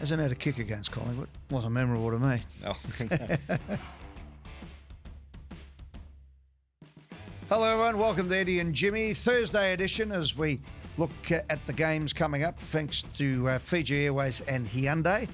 Hasn't had a kick against Collingwood. Wasn't memorable to me. Oh. Hello, everyone. Welcome to Eddie and Jimmy. Thursday edition as we look at the games coming up, thanks to Fiji Airways and Hyundai.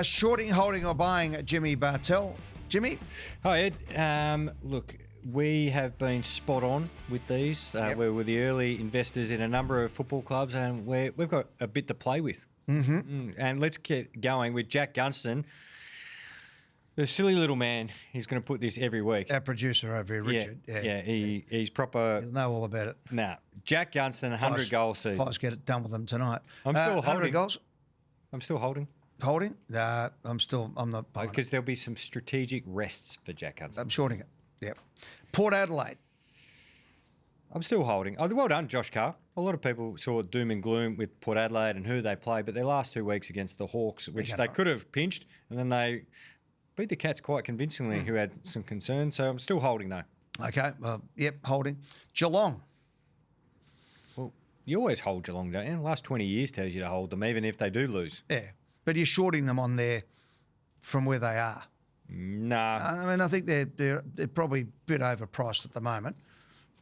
Shorting, holding or buying Jimmy Bartel. Jimmy? Hi, Ed. Look, we have been spot on with these. Yep. We were the early investors in a number of football clubs, and we've got a bit to play with. Mm-hmm. And let's get going with Jack Ginnivan. The silly little man, he's going to put this every week. Our producer over here, Richard. He's proper. He'll know all about it. Nah, Jack Ginnivan, 100-goal season. Let's get it done with them tonight. I'm still 100 holding. goals? I'm still holding. Holding? I'm not buying Because there'll be some strategic rests for Jack Ginnivan. I'm shorting it. Yep. Port Adelaide. I'm still holding. Oh, well done, Josh Carr. A lot of people saw doom and gloom with Port Adelaide and who they played, but their last 2 weeks against the Hawks, which they could have pinched, and then they beat the Cats quite convincingly, who had some concerns. So I'm still holding, though. Okay. Yep, holding. Geelong. Well, you always hold Geelong, don't you? The last 20 years tells you to hold them, even if they do lose. Yeah. But you're shorting them on there from where they are. Nah. I mean, I think they're probably a bit overpriced at the moment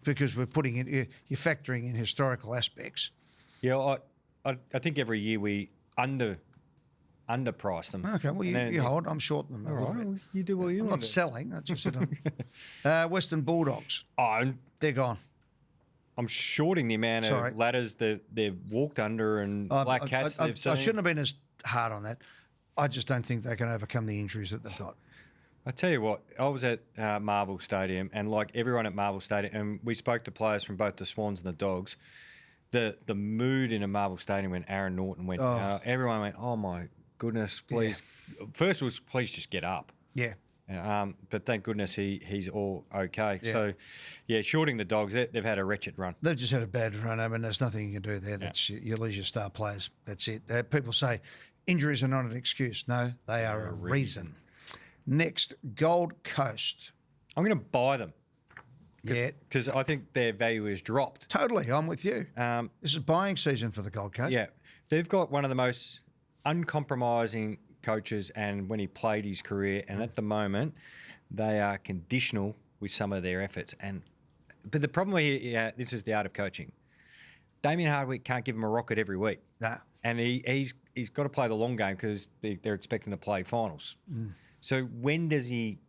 because we're putting in, you're factoring in historical aspects. Yeah, I think every year we underprice them. Okay, well, you hold. I'm shorting them a little bit. You do what you I'm want. not selling. I just said Western Bulldogs. They're gone. I'm shorting the amount of ladders that they've walked under and black cats they've seen. I shouldn't have been as hard on that. I just don't think they can overcome the injuries that they've got. I tell you what, I was at Marvel Stadium, and like everyone at Marvel Stadium, and we spoke to players from both the Swans and the Dogs, the mood in a Marvel Stadium when Aaron Norton went, everyone went, oh my goodness, please. Yeah. First was, please just get up. Yeah. But thank goodness he's all okay. Yeah. So, yeah, shorting the Dogs, they've had a wretched run. They've just had a bad run. I mean, there's nothing you can do there. That's you lose your star players. That's it. People say injuries are not an excuse. No, they are a reason. Next, Gold Coast. I'm going to buy them. Yeah. Because I think their value is dropped. Totally, I'm with you. This is buying season for the Gold Coast. Yeah. They've got one of the most uncompromising coaches and when he played his career, and at the moment they are conditional with some of their efforts. But the problem here, this is the art of coaching. Damien Hardwick can't give him a rocket every week. Nah. And he's got to play the long game because they're expecting to play finals. So when does he?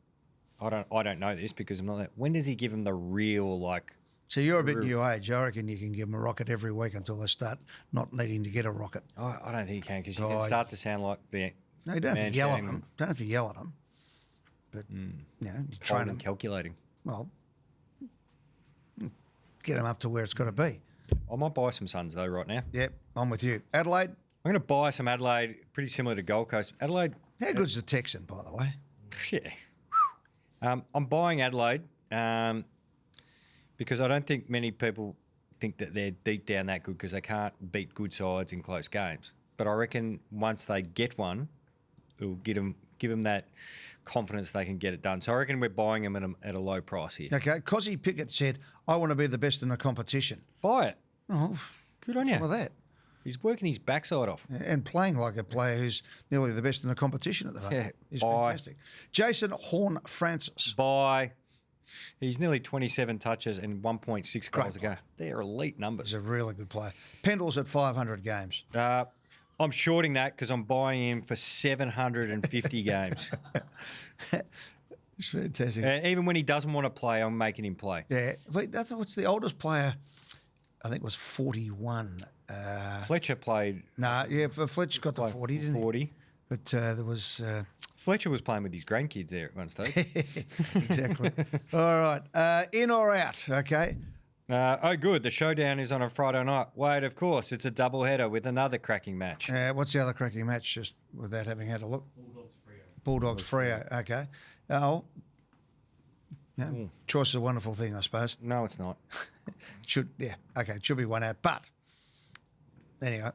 I don't know this because I'm not that. When does he give him the real like? So you're a bit new age. I reckon you can give them a rocket every week until they start not needing to get a rocket. I don't think you can because you can start to sound like the. No, you don't have to yell at them. Don't have to yell at them. But you train them. Calculating. Well, get them up to where it's got to be. I might buy some Suns though right now. Yep, I'm with you. Adelaide. I'm going to buy some Adelaide, pretty similar to Gold Coast. Adelaide. How good's the Texan, by the way? Yeah. I'm buying Adelaide because I don't think many people think that they're deep down that good because they can't beat good sides in close games. But I reckon once they get one, it'll give them that confidence they can get it done. So I reckon we're buying them at a low price here. Okay, Cozzy Pickett said, I want to be the best in the competition. Buy it. Oh, good on you. Some of that. He's working his backside off. And playing like a player who's nearly the best in the competition at the moment. Yeah, He's fantastic. Jason Horn-Francis. Buy. He's nearly 27 touches and 1.6 goals a go. They're elite numbers. He's a really good player. Pendle's at 500 games. I'm shorting that because I'm buying him for 750 games. It's fantastic. Even when he doesn't want to play, I'm making him play. Yeah. What's the oldest player? I think it was 41. Fletcher played. Fletcher got to 40, didn't he? 40. But there was... Fletcher was playing with his grandkids there at one stage. Exactly. All right. In or out, okay? Good. The showdown is on a Friday night. Wait, of course. It's a doubleheader with another cracking match. What's the other cracking match, just without having had a look? Bulldogs Freo. Okay. Choice is a wonderful thing, I suppose. No, it's not. It should be one out. But, anyway.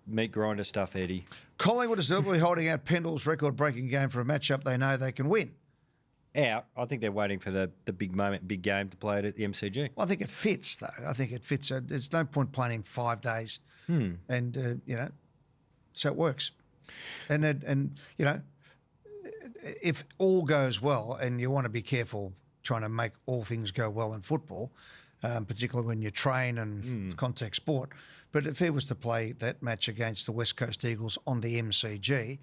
Meat grinder stuff, Eddie. Collingwood is deliberately holding out Pendle's record-breaking game for a matchup they know they can win. Out. I think they're waiting for the big moment, big game to play it at the MCG. Well, I think it fits, though. I think it fits. There's no point playing in 5 days. And, so it works. And you know, if all goes well, and you want to be careful trying to make all things go well in football, particularly when you train and contact sport. But if he was to play that match against the West Coast Eagles on the MCG,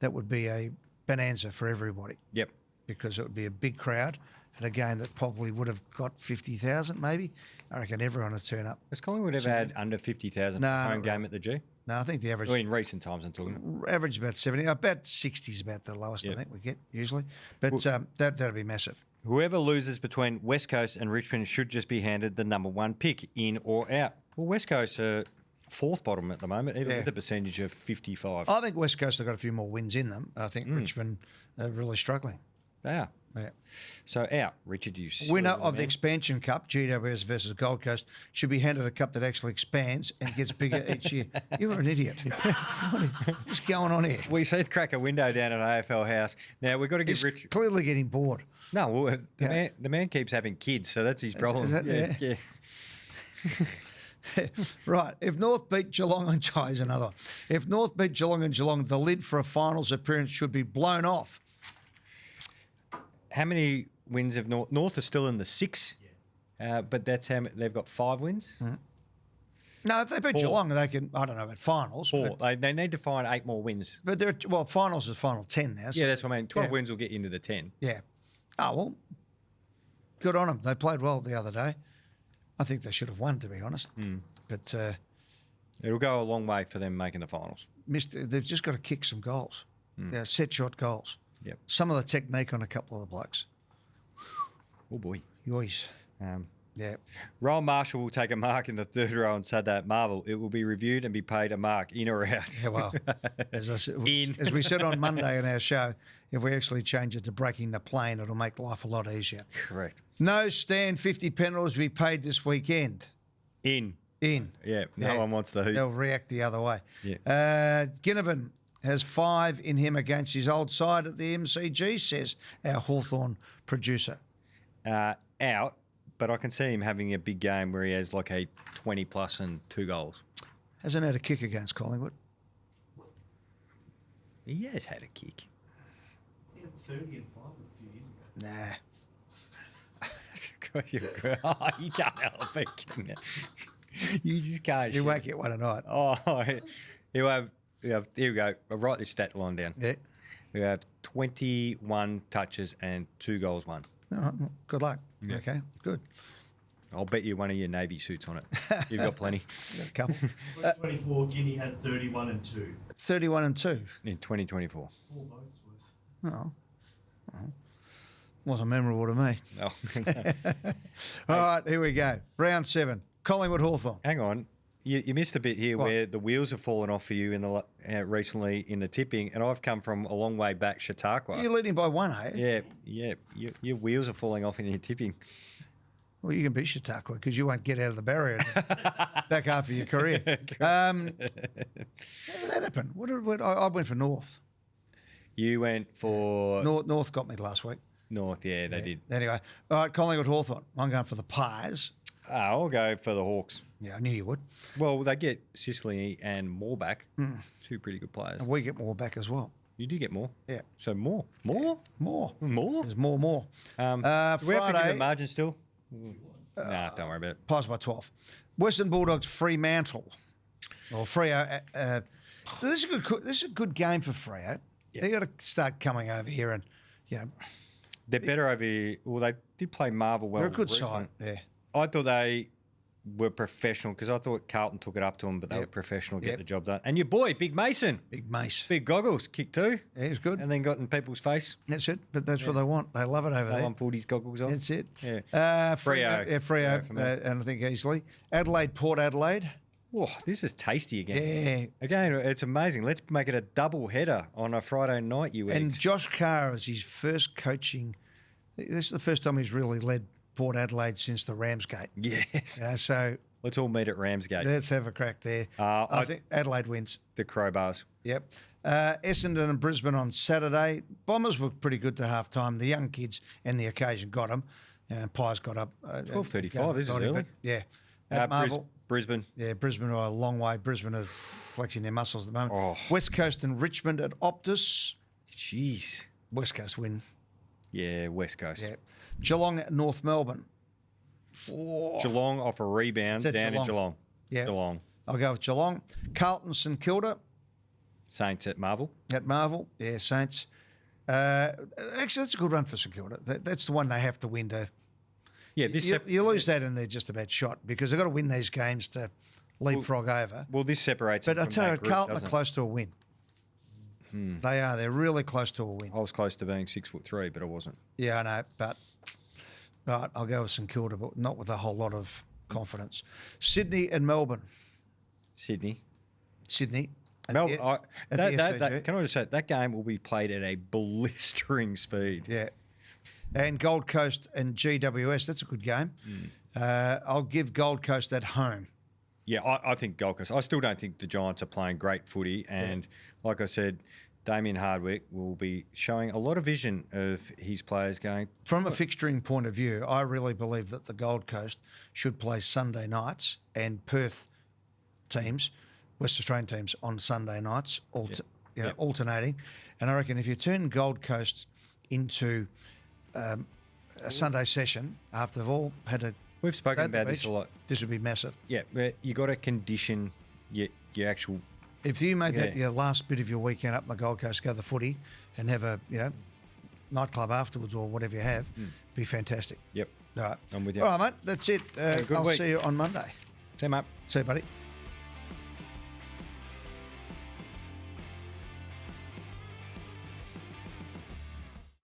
that would be a bonanza for everybody. Yep. Because it would be a big crowd and a game that probably would have got 50,000 maybe. I reckon everyone would turn up. Has Collingwood ever had under 50,000 home game at the G? No, I think the average... Well, in recent times, I'm talking. Average about 70. About 60 is about the lowest I think we get usually. But that'd be massive. Whoever loses between West Coast and Richmond should just be handed the number one pick, in or out. Well, West Coast are fourth bottom at the moment, even with a percentage of 55. I think West Coast have got a few more wins in them. I think Richmond are really struggling. They are. Yeah. So out, Richard, you winner of the expansion cup, GWS versus Gold Coast, should be handed a cup that actually expands and gets bigger each year. You're an idiot. What's going on here? We see the crack a window down at AFL House. Now we've got to give Richard. Clearly getting bored. No, well, the man keeps having kids, so that's his problem. Is that, yeah. Right. If North beat Geelong and here's another one. If North beat Geelong and Geelong, the lid for a finals appearance should be blown off. How many wins have North? North are still in the 6, but that's how they've got 5 wins. No, if they beat Geelong, they can. I don't know about finals. 4. They need to find 8 more wins. But finals is final 10 now. So yeah, that's what I mean. 12 wins will get you into the 10. Yeah. Oh well, good on them. They played well the other day. I think they should have won, to be honest. But it'll go a long way for them making the finals. They've just got to kick some goals. Set shot goals. Yep. Some of the technique on a couple of the blokes. Oh boy. Yois. Yeah. Rowan Marshall will take a mark in the third row on Saturday at Marvel. It will be reviewed and be paid a mark, in or out. Yeah, well, as we said on Monday in our show, if we actually change it to breaking the plane, it'll make life a lot easier. Correct. No stand 50 penalties to be paid this weekend. In. Yeah, no one wants the hoop. They'll react the other way. Yeah. Ginnivan has 5 in him against his old side at the MCG, says our Hawthorn producer. Out, but I can see him having a big game where he has like a 20+ and 2 goals. Hasn't had a kick against Collingwood. He has had a kick. He had 30 and 5 a few years ago. Nah. Oh, you can't help it, can you? You just can't. You won't get one tonight. Oh, he'll have, here we go. I'll write this stat line down. Yeah. We have 21 touches and 2 goals won. All right, well, good luck. Yeah. Okay, good. I'll bet you one of your Navy suits on it. You've got plenty. Got a couple. 2024, Guinea had 31 and 2. 31 and 2. In 2024. 4 votes worth. Oh. Wasn't memorable to me. Oh. All right, here we go. Round 7. Collingwood Hawthorn. Hang on. You missed a bit here where the wheels have fallen off for you in the recently in the tipping, and I've come from a long way back, Chautauqua. You're leading by 1, eh? Yeah. Your wheels are falling off in your tipping. Well, you can be Chautauqua because you won't get out of the barrier back half of your career. How did that happen? I went for North. You went for North got me last week. North, yeah, they did. Anyway, all right, Collingwood Hawthorn. I'm going for the Pies. I'll go for the Hawks. Yeah, I knew you would. Well, they get Sicily and Moore back. 2 pretty good players. And we get more back as well. You do get more. Yeah. So more. More. There's more. Do we have to give Friday, the margin still? Nah, don't worry about it. Pies by 12. Western Bulldogs Fremantle. Or Freo. This is a good game for Freo. Yeah. They got to start coming over here and, They're better over here. Well, they did play Marvel well. they're a good recently. side. Yeah. I thought they were professional because I thought Carlton took it up to them, but they were professional, get the job done. And your boy, Big Mason. Big Mace. Big goggles, kick 2. Yeah, he's good. And then got in people's face. That's it. But that's what they want. They love it over No there. one pulled his goggles on. That's it. Yeah. Freo. Yeah, Freo. for me. And I think easily. Adelaide, Port Adelaide. Oh, this is tasty again. Yeah. Again, it's amazing. Let's make it a double header on a Friday night, you And eggs. Josh Carr is his first coaching. This is the first time he's really led Port Adelaide since the Ramsgate. Yes. So Let's all meet at Ramsgate. let's have a crack there. I think Adelaide wins. The Crowbars. Yep. Essendon and Brisbane on Saturday. Bombers were pretty good to half time. The young kids and the occasion got them. And Pies got up. 12:35, this is early. Yeah. At Marvel. Brisbane. Yeah, Brisbane are a long way. Brisbane are flexing their muscles at the moment. Oh. West Coast and Richmond at Optus. Jeez. West Coast win. Yeah, West Coast. Yeah. Geelong at North Melbourne. Oh. Geelong off a rebound Is that down to Geelong. Yeah. Geelong. I'll go with Geelong. Carlton St Kilda Saints at Marvel. at Marvel. Yeah, Saints. Actually, that's a good run for St Kilda. That's the one they have to win to. Yeah, this You lose that and they're just about shot because they've got to win these games to leapfrog over. well, this separates. But them I from tell you, that group, Carlton are doesn't it? close to a win. They are. They're really close to a win. I was close to being 6'3", but I wasn't. Yeah, I know. But right, I'll go with St Kilda, but not with a whole lot of confidence. Sydney and Melbourne. Sydney. Sydney. At Melbourne. the- at the SCG. Can I just say that game will be played at a blistering speed. Yeah. And Gold Coast and GWS. That's a good game. I'll give Gold Coast at home. Yeah, I think Gold Coast. I still don't think the Giants are playing great footy, and like I said, Damien Hardwick will be showing a lot of vision of his players going. From a fixturing point of view, I really believe that the Gold Coast should play Sunday nights and Perth teams, West Australian teams, on Sunday nights, alternating. And I reckon if you turn Gold Coast into a Sunday session after they've all had a We've spoken at the about this beach, a lot. this would be massive. Yeah, but you got to condition your actual. If you made that your last bit of your weekend up on the Gold Coast, go to the footy and have a nightclub afterwards or whatever you have, be fantastic. Yep, All right. I'm with you. All right, mate. That's it. a good I'll week. see you on Monday. See you, mate. See you, buddy.